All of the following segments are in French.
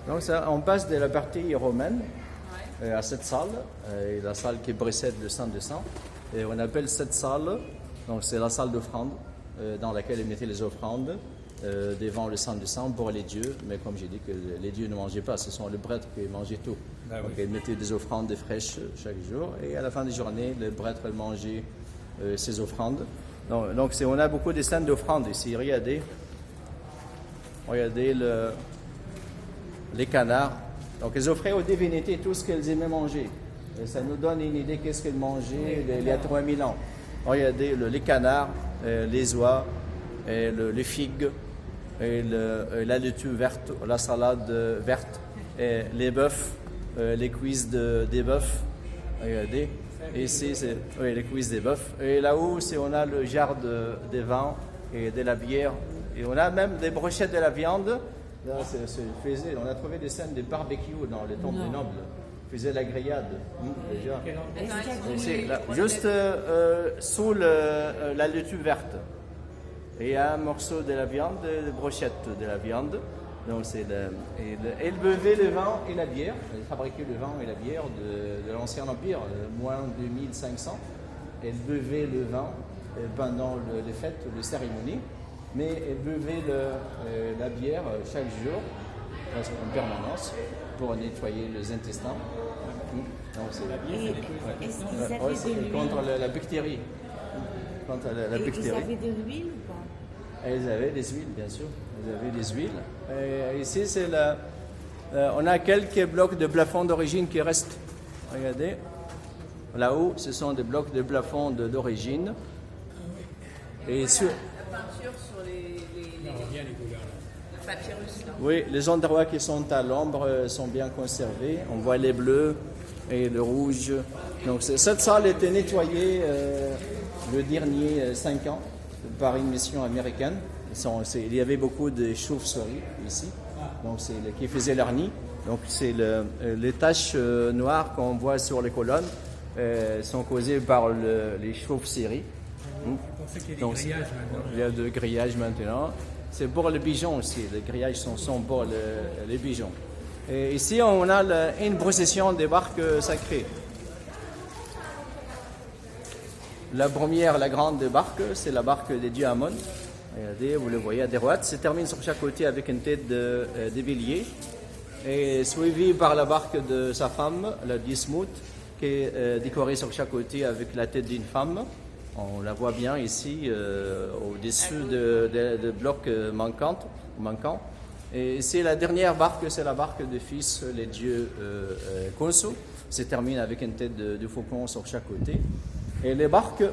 Donc ça, on passe de la partie romaine à cette salle, et la salle qui précède le centre de sang. Et on appelle cette salle, donc c'est la salle d'offrande, dans laquelle ils mettaient les offrandes devant le centre de sang pour les dieux. Mais comme j'ai dit que les dieux ne mangeaient pas, ce sont les prêtres qui mangeaient tout. Ah oui. Donc ils mettaient des offrandes fraîches chaque jour, et à la fin des journées, les prêtres mangeaient ces offrandes. Donc on a beaucoup de scènes d'offrandes ici. Regardez les canards. Donc ils offraient aux divinités tout ce qu'elles aimaient manger. Et ça nous donne une idée qu'est-ce qu'elles mangeaient il y a 3000 ans. Regardez les canards, les oies, les figues, la laitue verte, la salade verte, et les bœufs, les cuisses des bœufs. Regardez. Ici, c'est les cuisses des bœufs. Et là-haut, on a le jarre de vin et de la bière. Et on a même des brochettes de la viande. Là, on a trouvé des scènes de barbecue dans les tombes des nobles. On faisait la grillade. Déjà. Là, juste sous la laitue verte. Et il y a un morceau de la viande, des brochettes de la viande. Donc ils buvaient le vin et la bière. Ils fabriquaient le vin et la bière de l'Ancien Empire, moins 2500. Ils buvaient le vin pendant les fêtes, les cérémonies, mais ils buvaient la bière chaque jour, en permanence, pour nettoyer les intestins. Donc c'est la bière. Est-ce qu'ils avaient de l'huile contre la bactérie. Contre la bactérie. Ils avaient de l'huile ou pas? Ils avaient des huiles, bien sûr. Ils avaient des huiles. Et ici, on a quelques blocs de plafond d'origine qui restent. Regardez. Là-haut, ce sont des blocs de plafond d'origine. Et sur... La peinture sur les papyrus, là. Oui, les endroits qui sont à l'ombre sont bien conservés. On voit les bleus et le rouge. Donc, cette salle était nettoyée le dernier 5 ans par une mission américaine. Il y avait beaucoup de chauves-souris ici, donc qui faisaient leur nid. Donc c'est les taches noires qu'on voit sur les colonnes sont causées par les chauves-souris. Donc il y a de grillage maintenant. C'est pour les pigeons aussi. Les grillages sont pour les pigeons. Et ici on a une procession des barques sacrées. La première, la grande barque, c'est la barque des dieux Amon. Regardez, vous le voyez à droite. Se termine sur chaque côté avec une tête de bélier. Et suivi par la barque de sa femme, la Dismout, qui est décorée sur chaque côté avec la tête d'une femme. On la voit bien ici, au-dessus de blocs manquants. Et c'est la dernière barque, c'est la barque des fils, les dieux Khonsu. Se termine avec une tête de faucon sur chaque côté. Et les barques,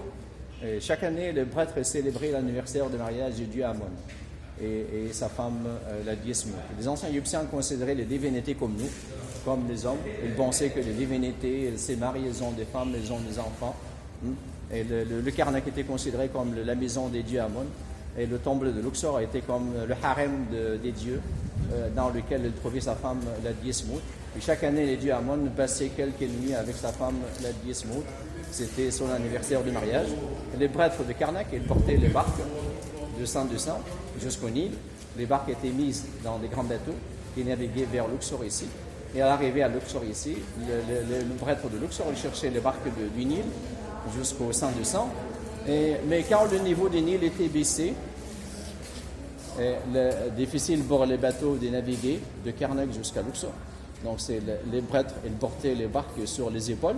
chaque année, les prêtres célébraient l'anniversaire de mariage du dieu Amon et sa femme, la Dismout. Les anciens Égyptiens considéraient les divinités comme nous, comme les hommes. Ils pensaient que les divinités, elles se marient, elles ont des femmes, elles ont des enfants. Et le Karnak était considéré comme la maison des dieux Amon. Et le temple de Luxor a été comme le harem des dieux, dans lequel il trouvait sa femme, la Dismout. Et chaque année, les dieux Amon passaient quelques nuits avec sa femme, la Dismout. C'était son anniversaire de mariage. Et les prêtres de Karnak, ils portaient les barques de sang jusqu'au Nil. Les barques étaient mises dans des grands bateaux qui naviguaient vers Luxor ici. Et à l'arrivée à Luxor ici, le prêtre de Luxor il cherchait les barques du Nil jusqu'au sang. Mais quand le niveau du Nil était baissé, difficile pour les bateaux de naviguer de Karnak jusqu'à Luxor. Donc les prêtres ils portaient les barques sur les épaules.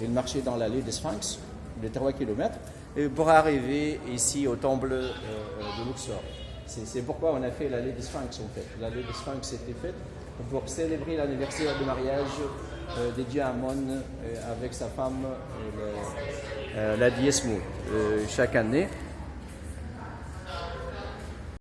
Ils marchaient dans l'allée des Sphinx, de 3 km, et pour arriver ici au temple de Luxor. C'est pourquoi on a fait l'allée des Sphinx en fait. L'allée des Sphinx était faite pour célébrer l'anniversaire de mariage des dieux Amon avec sa femme, la Dismout, chaque année.